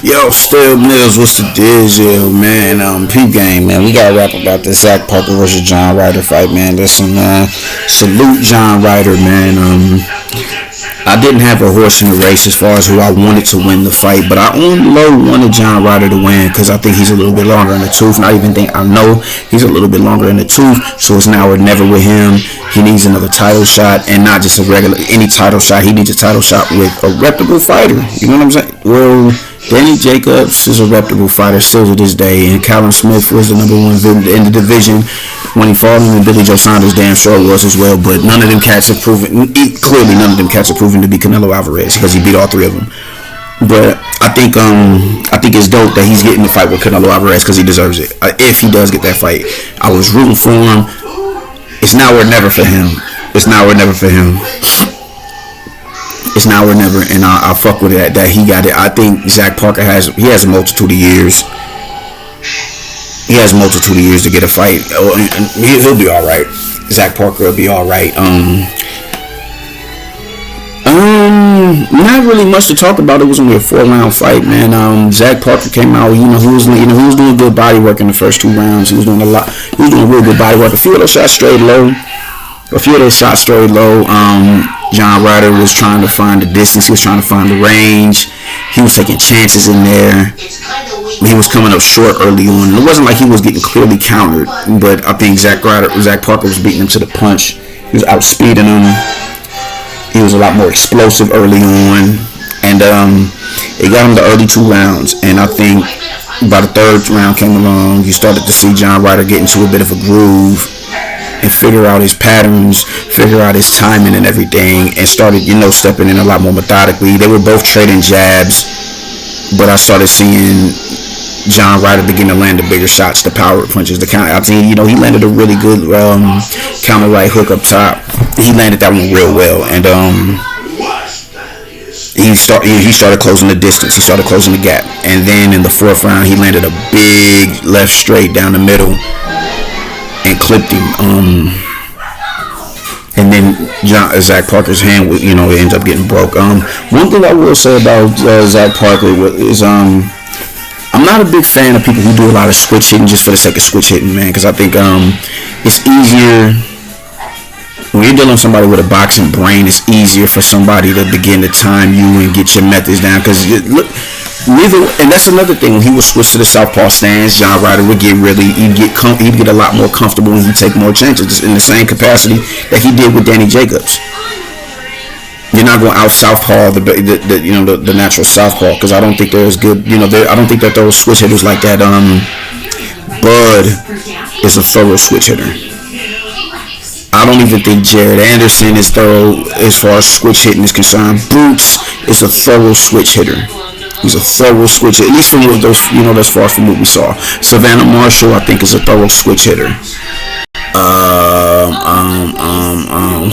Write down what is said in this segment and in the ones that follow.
Yo, Phil Mills, what's the deal, man? Peep game, man. We gotta rap about this Zach Parker versus John Ryder fight, man. Listen, salute John Ryder, man. I didn't have a horse in the race as far as who I wanted to win the fight, but I on low wanted John Ryder to win because I think he's a little bit longer in the tooth, and I know he's a little bit longer in the tooth, so it's now or never with him. He needs another title shot, and not just any title shot. He needs a title shot with a reputable fighter. You know what I'm saying? Well, Danny Jacobs is a reputable fighter still to this day, and Callum Smith was the number one in the division when he fought him, and Billy Joe Saunders damn sure was as well. But none of them cats have proven, clearly none of them cats have proven to be Canelo Alvarez because he beat all three of them. But I think it's dope that he's getting the fight with Canelo Alvarez because he deserves it. If he does get that fight, I was rooting for him. It's now or never for him. It's now or never for him. It's now or never, and I fuck with it that he got it. I think Zach Parker has a multitude of years. He has a multitude of years to get a fight. He'll be all right. Zach Parker will be all right. Not really much to talk about. It was only a 4-round fight, man. Zach Parker came out. He was doing good body work in the first 2 rounds. He was doing a lot. He was doing real good body work. A few of those shots straight low. John Ryder was trying to find the distance. He was trying to find the range. He was taking chances in there. He was coming up short early on. It wasn't like he was getting clearly countered, but I think Zach Parker was beating him to the punch. He was outspeeding him. He was a lot more explosive early on, and it got him the early 2 rounds. And I think by the 3rd round came along, you started to see John Ryder get into a bit of a groove and figure out his patterns, figure out his timing and everything, and started, stepping in a lot more methodically. They were both trading jabs, but I started seeing John Ryder begin to land the bigger shots, the power punches, the counter. I think, he landed a really good counter right hook up top. He landed that one real well, and he started closing the distance. He started closing the gap, and then in the 4th round, he landed a big left straight down the middle and clipped him. And then Zach Parker's hand, it ends up getting broke. One thing I will say about Zach Parker is I'm not a big fan of people who do a lot of switch hitting just for the sake of switch hitting, man. Because I think it's easier when you're dealing with somebody with a boxing brain. It's easier for somebody to begin to time you and get your methods down. Because and that's another thing. When he would switch to the southpaw stance, John Ryder would get he'd get a lot more comfortable and he'd take more chances in the same capacity that he did with Danny Jacobs. You're not going out southpaw the natural southpaw, because I don't think they're as good. I don't think that those switch hitters like that. Bud is a thorough switch hitter. I don't even think Jared Anderson is thorough as far as switch hitting is concerned. Boots is a thorough switch hitter. He's a thorough switch hitter, at least from those, as far as from what we saw. Savannah Marshall, I think, is a thorough switch hitter.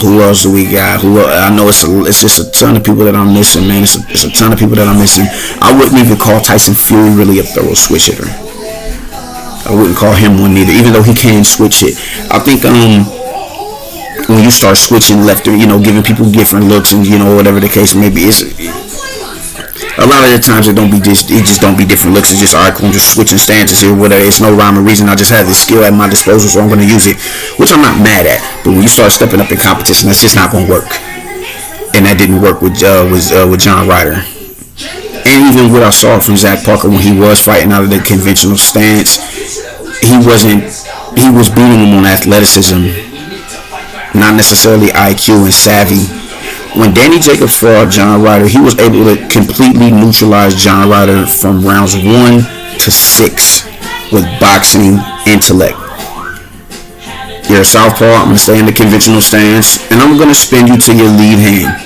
Who else do we got? I know it's just a ton of people that I'm missing, man. It's a ton of people that I'm missing. I wouldn't even call Tyson Fury really a thorough switch hitter. I wouldn't call him one either, even though he can switch hit. I think when you start switching left, giving people different looks and whatever the case may be, it's a lot of the times it just don't be different looks. It's just, all right, cool, I'm just switching stances here. Whatever. It's no rhyme or reason. I just have this skill at my disposal, so I'm going to use it, which I'm not mad at. But when you start stepping up in competition, that's just not going to work. And that didn't work with John Ryder. And even what I saw from Zach Parker when he was fighting out of the conventional stance, he was beating him on athleticism, not necessarily IQ and savvy. When Danny Jacobs fought John Ryder, he was able to completely neutralize John Ryder from rounds 1 to 6 with boxing intellect. You're a southpaw, I'm going to stay in the conventional stance, and I'm going to spin you to your lead hand.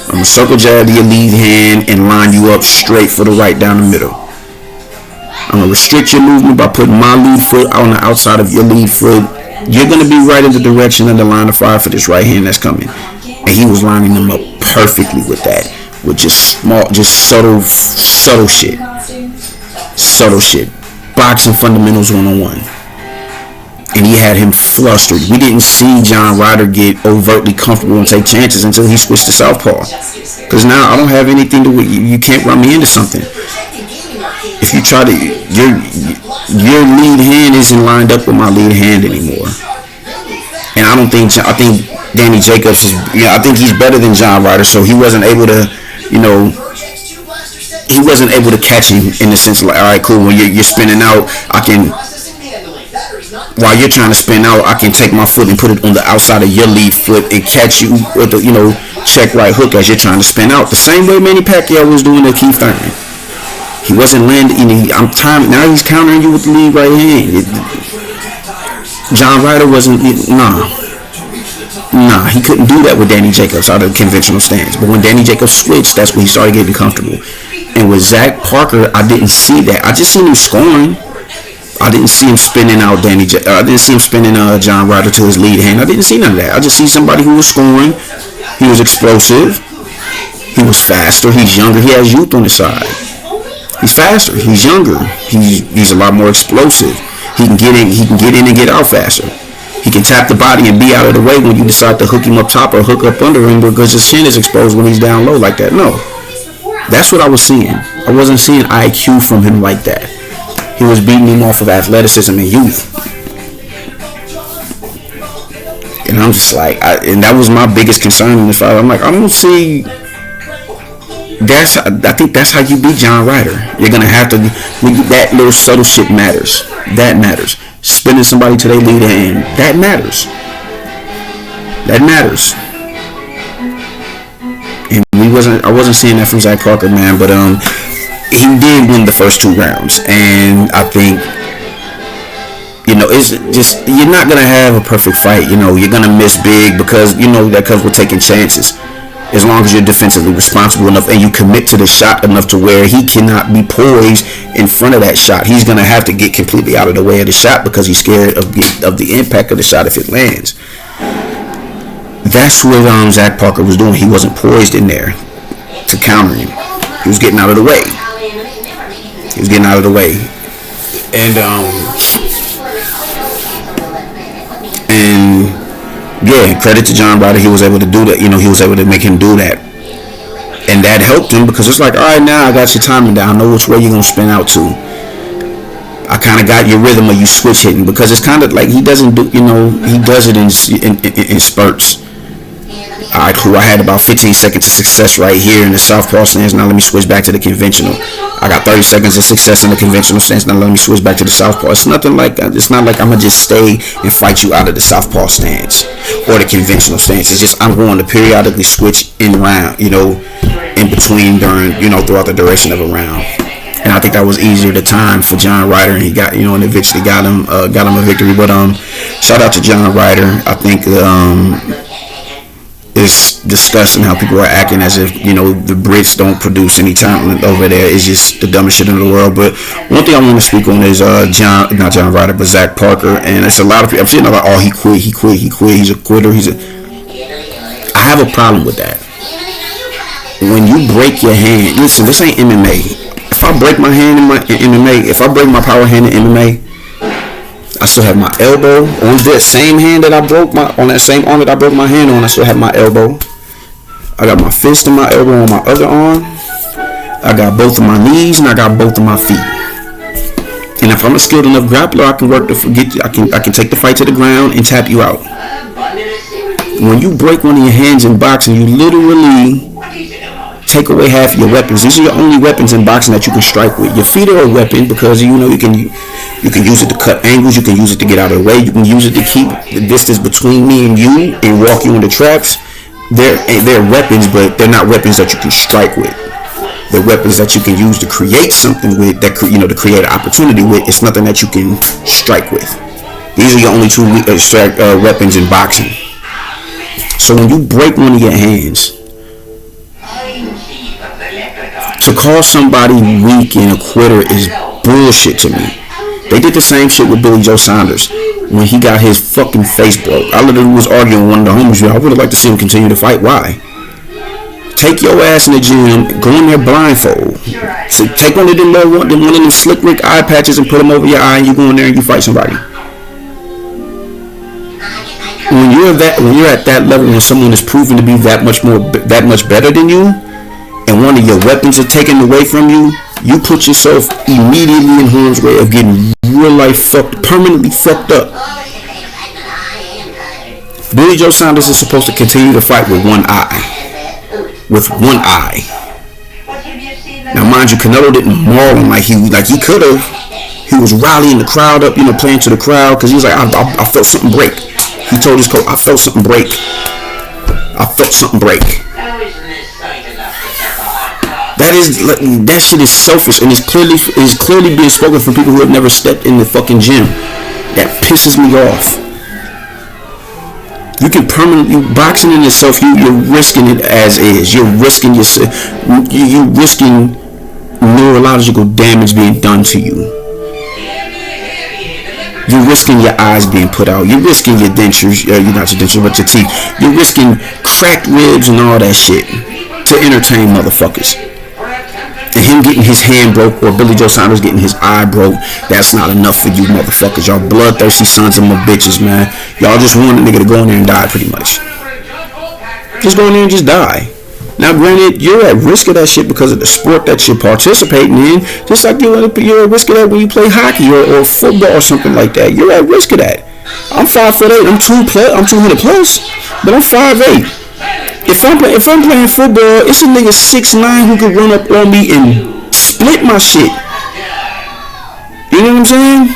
I'm going to circle jab to your lead hand and line you up straight for the right down the middle. I'm going to restrict your movement by putting my lead foot on the outside of your lead foot. You're going to be right in the direction of the line of fire for this right hand that's coming. And he was lining them up perfectly with that. With just subtle shit. Subtle shit. Boxing fundamentals 101. And he had him flustered. We didn't see John Ryder get overtly comfortable and take chances until he switched to southpaw. Because now I don't have anything to... You can't run me into something. If you try to, your lead hand isn't lined up with my lead hand anymore. And I think Danny Jacobs is, I think he's better than John Ryder, so he wasn't able to, he wasn't able to catch him in the sense like, all right, cool, when you're spinning out, while you're trying to spin out, I can take my foot and put it on the outside of your lead foot and catch you with the, check right hook as you're trying to spin out. The same way Manny Pacquiao was doing to Keith Thurman. He wasn't landing. Now he's countering you with the lead right hand. John Ryder wasn't. He couldn't do that with Danny Jacobs out of the conventional stance. But when Danny Jacobs switched, that's when he started getting comfortable. And with Zach Parker, I didn't see that. I just seen him scoring. I didn't see him spinning out I didn't see him spinning John Ryder to his lead hand. I didn't see none of that. I just see somebody who was scoring. He was explosive. He was faster. He's younger. He has youth on his side. He's faster. He's younger. He's a lot more explosive. He can get in and get out faster. He can tap the body and be out of the way when you decide to hook him up top or hook up under him because his chin is exposed when he's down low like that. No. That's what I was seeing. I wasn't seeing IQ from him like that. He was beating him off of athleticism and youth. And I'm just like, and that was my biggest concern in the fight. I'm like, I don't see. I think that's how you beat John Ryder. You're gonna have to. That little subtle shit matters. That matters. Spinning somebody to their lead hand. That matters. That matters. And I wasn't seeing that from Zach Parker, man. But he did win the first 2 rounds, and I think. It's just, you're not gonna have a perfect fight. You're gonna miss big because that comes with taking chances. As long as you're defensively responsible enough and you commit to the shot enough to where he cannot be poised in front of that shot. He's gonna have to get completely out of the way of the shot because he's scared of the impact of the shot if it lands. That's what Zach Parker was doing. He wasn't poised in there to counter him. He was getting out of the way. And yeah, credit to John Ryder, he was able to do that. He was able to make him do that, and that helped him because it's like, all right, now I got your timing down. I know which way you're gonna spin out to. I kind of got your rhythm of you switch hitting because it's kind of like he doesn't do. He does it in spurts. All right, cool. I had about 15 seconds of success right here in the southpaw stance. Now let me switch back to the conventional. I got 30 seconds of success in the conventional stance. Now let me switch back to the southpaw. It's not like I'm gonna just stay and fight you out of the southpaw stance or the conventional stance. It's just I'm going to periodically switch in between throughout the duration of a round. And I think that was easier to time for John Ryder, and he got and eventually got him a victory. But shout out to John Ryder. I think it's disgusting how people are acting as if the Brits don't produce any talent over there. It's just the dumbest shit in the world. But one thing I want to speak on is not John Ryder, but Zach Parker. And it's a lot of people. I'm seeing like, oh, he quit. He's a quitter. I have a problem with that. When you break your hand, listen, this ain't MMA. If I break my hand in MMA, if I break my power hand in MMA, I still have my elbow on that same hand that I broke on that same arm that I broke my hand on. I still have my elbow. I got my fist and my elbow on my other arm. I got both of my knees and I got both of my feet. And if I'm a skilled enough grappler, I can I can take the fight to the ground and tap you out. When you break one of your hands in boxing, you literally take away half of your weapons. These are your only weapons in boxing that you can strike with. Your feet are a weapon because you can use it to cut angles. You can use it to get out of the way. You can use it to keep the distance between me and you and walk you into traps. They're weapons, but they're not weapons that you can strike with. They're weapons that you can use to create something with, to create an opportunity with. It's nothing that you can strike with. These are your only two weapons in boxing. So when you break one of your hands, to call somebody weak and a quitter is bullshit to me. They did the same shit with Billy Joe Saunders when he got his fucking face broke. I literally was arguing with one of the homies. I would have liked to see him continue to fight. Why? Take your ass in the gym, go in there blindfold. So take one of them slick Rick eye patches and put them over your eye, and you go in there and you fight somebody. When you're at that level, when someone is proven to be that much better than you, and one of your weapons are taken away from you, you put yourself immediately in harm's way of getting real life permanently fucked up. Billy Joe Saunders is supposed to continue to fight with one eye. With one eye. Now, mind you, Canelo didn't maul him like he could have. He was rallying the crowd up, playing to the crowd, because he was like, I felt something break. He told his coach, I felt something break. I felt something break. That shit is selfish, and it's clearly being spoken from people who have never stepped in the fucking gym. That pisses me off. You can permanently boxing in itself. You're risking it as is. You're risking yourself. You're risking neurological damage being done to you. You're risking your eyes being put out. You're risking your dentures. Not your dentures, but your teeth. You're risking cracked ribs and all that shit to entertain motherfuckers. And him getting his hand broke, or Billy Joe Saunders getting his eye broke, that's not enough for you motherfuckers. Y'all bloodthirsty sons of my bitches, man. Y'all just want a nigga to go in there and die, pretty much. Just go in there and just die. Now, granted, you're at risk of that shit because of the sport that you're participating in. Just like you're at risk of that when you play hockey or football or something like that. You're at risk of that. I'm 5'8". I'm 200 plus, but I'm 5'8". If I'm playing football, it's a nigga 6'9" who can run up on me and split my shit. You know what I'm saying?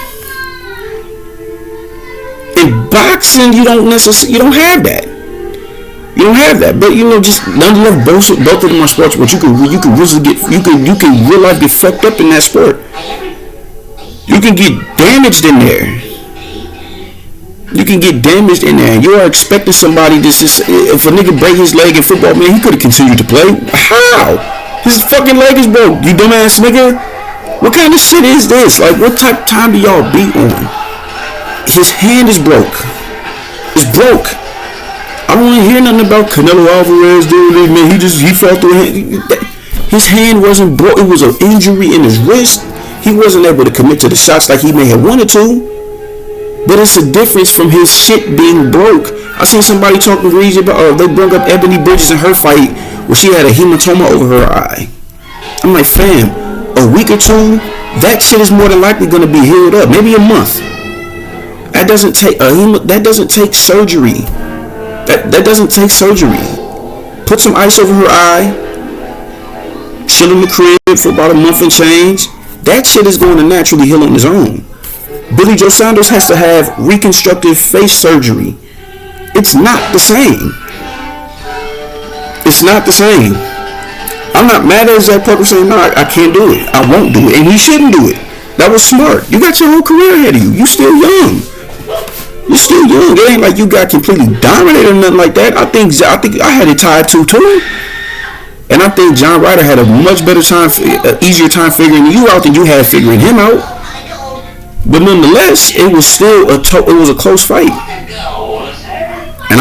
In boxing, you don't have that. You don't have that. But just nonetheless, both of them are sports. But you can real life get fucked up in that sport. You can get damaged in there. You are expecting somebody if a nigga break his leg in football, man, he could have continued to play. How? His fucking leg is broke, you dumbass nigga. What kind of shit is this? Like, what type of time do y'all be on? His hand is broke. It's broke. I don't want to hear nothing about Canelo Alvarez doing this, man. He fell through his hand wasn't broke. It was an injury in his wrist. He wasn't able to commit to the shots like he may have wanted to. But it's a difference from his shit being broke. I seen somebody talking to Ryder about, they brought up Ebony Bridges in her fight where she had a hematoma over her eye. I'm like, fam, a week or two, that shit is more than likely going to be healed up. Maybe a month. That doesn't take surgery. That doesn't take surgery. Put some ice over her eye. Chill in the crib for about a month and change. That shit is going to naturally heal on its own. Billy Joe Saunders has to have reconstructive face surgery. It's not the same. It's not the same. I'm not mad at Zach Parker saying, no, I can't do it. I won't do it. And he shouldn't do it. That was smart. You got your whole career ahead of you. You still young. You're still young. It ain't like you got completely dominated or nothing like that. I think I had it tied to too. And I think John Ryder had a much better time, easier time figuring you out than you had figuring him out. But nonetheless, it was still a close fight. And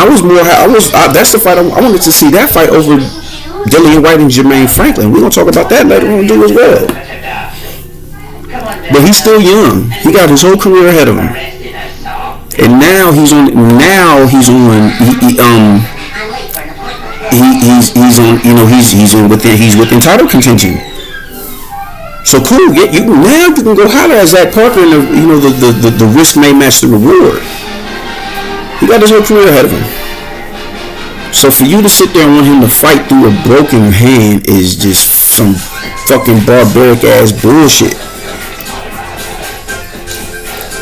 that's the fight I wanted to see, that fight over Dillian White and Jermaine Franklin. We're gonna talk about that later on too as well. But he's still young. He got his whole career ahead of him. And now he's within title contention. So cool, you can go holler at Zach Parker, and the risk may match the reward. He got his whole career ahead of him. So for you to sit there and want him to fight through a broken hand is just some fucking barbaric ass bullshit.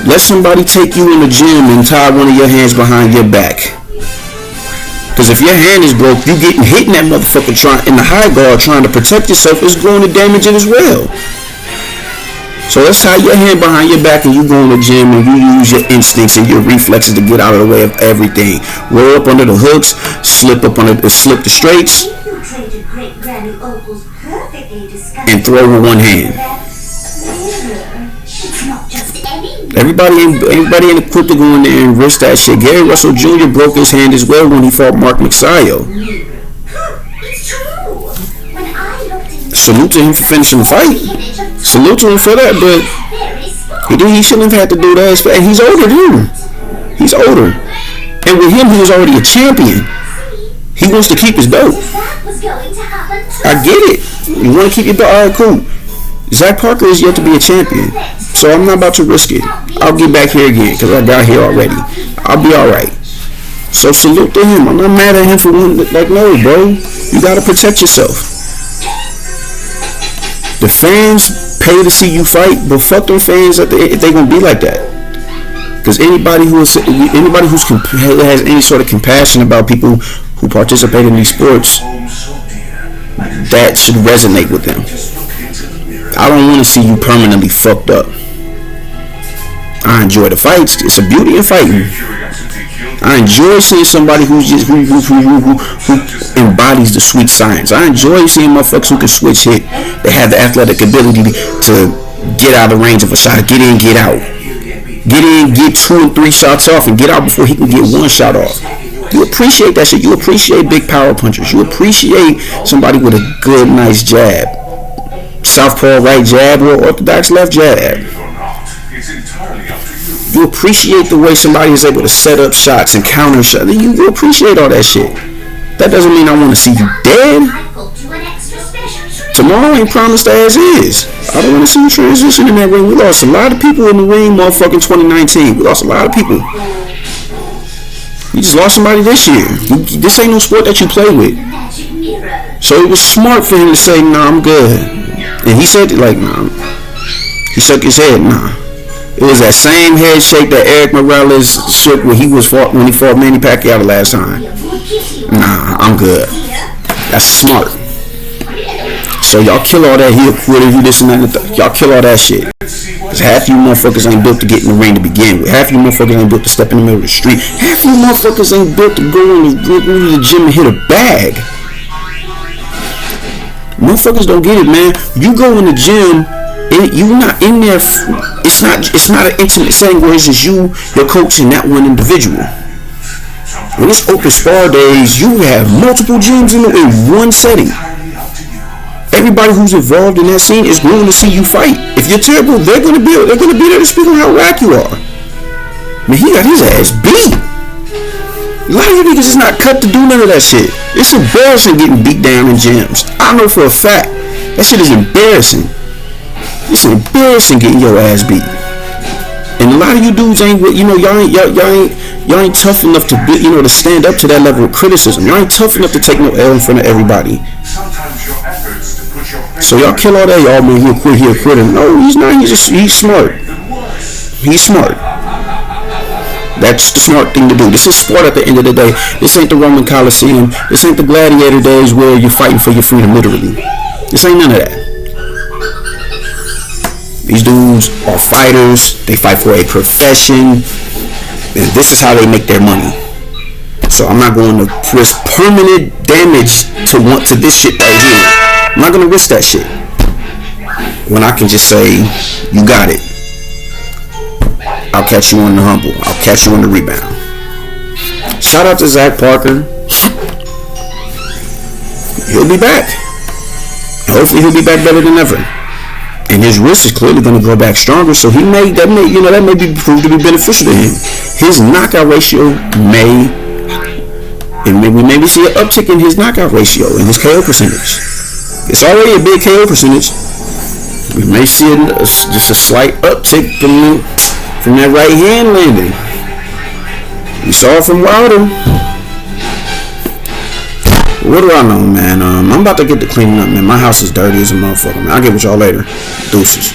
Let somebody take you in the gym and tie one of your hands behind your back. Because if your hand is broke, you getting hit in that motherfucker in the high guard trying to protect yourself is going to damage it as well. So let's tie your hand behind your back and you go in the gym and you use your instincts and your reflexes to get out of the way of everything. Roll up under the hooks, slip the straights, and throw with one hand. Everybody ain't equipped to go in there and risk that shit. Gary Russell Jr. broke his hand as well when he fought Mark Magsayo. Salute to him for finishing the fight. Salute to him for that, but he shouldn't have had to do that. And he's older too. He's older. And with him, he was already a champion. He wants to keep his belt. I get it. You want to keep your belt? Alright, cool. Zach Parker is yet to be a champion, so I'm not about to risk it. I'll get back here again because I got here already. I'll be alright. So salute to him. I'm not mad at him for one. Like, no, bro. You gotta protect yourself. The fans pay to see you fight, but fuck them fans if they gonna be like that. Because anybody who's has any sort of compassion about people who participate in these sports, that should resonate with them. I don't want to see you permanently fucked up. I enjoy the fights. It's a beauty in fighting. I enjoy seeing somebody who embodies the sweet science. I enjoy seeing motherfuckers who can switch hit. They have the athletic ability to get out of the range of a shot. Get in, get out. Get in, get 2 and 3 shots off, and get out before he can get 1 shot off. You appreciate that shit. You appreciate big power punchers. You appreciate somebody with a good, nice jab. Southpaw right jab or orthodox left jab. You appreciate the way somebody is able to set up shots and counter shots. You appreciate all that shit. That doesn't mean I want to see you dead. Tomorrow ain't promised as is. I don't want to see you transition in that ring. We lost a lot of people in the ring, motherfucking 2019. We lost a lot of people. You just lost somebody this year. This ain't no sport that you play with. So it was smart for him to say, nah, I'm good. And he said it like, nah. He shook his head, nah. It was that same head shake that Eric Morales shook when he fought Manny Pacquiao the last time. Nah, I'm good. That's smart. So y'all kill all that heel quit, you this and that. Y'all kill all that shit. Cause half you motherfuckers ain't built to get in the ring to begin with. Half you motherfuckers ain't built to step in the middle of the street. Half you motherfuckers ain't built to go in the gym and hit a bag. Motherfuckers don't get it, man. You go in the gym, you're not in there. It's not an intimate setting where it's just you, your coach, and that one individual. When it's open spar days, you have multiple gyms in one setting. Everybody who's involved in that scene is willing to see you fight. If you're terrible, they're gonna be there to speak on how whack you are. Man, he got his ass beat. A lot of you niggas is not cut to do none of that shit. It's embarrassing getting beat down in gyms. I know for a fact that shit is embarrassing. It's embarrassing getting your ass beat. And a lot of you dudes ain't, y'all ain't tough enough to be, to stand up to that level of criticism. Y'all ain't tough enough to take no L in front of everybody. So y'all kill all that, y'all, man, he'll quit. No, he's not. He's smart. He's smart. That's the smart thing to do. This is sport at the end of the day. This ain't the Roman Coliseum. This ain't the gladiator days where you're fighting for your freedom, literally. This ain't none of that. These dudes are fighters. They fight for a profession. And this is how they make their money. So I'm not going to risk permanent damage to this shit right here. I'm not going to risk that shit. When I can just say, you got it. I'll catch you on the humble. I'll catch you on the rebound. Shout out to Zach Parker. He'll be back. Hopefully he'll be back better than ever. And his wrist is clearly going to go back stronger, so that may be proved to be beneficial to him. His knockout ratio we maybe see an uptick in his knockout ratio and his KO percentage. It's already a big KO percentage. We may see just a slight uptick from that right hand landing. We saw it from Ryder. What do I know, man? I'm about to get to cleaning up, man. My house is dirty as a motherfucker, man. I'll get with y'all later. Deuces.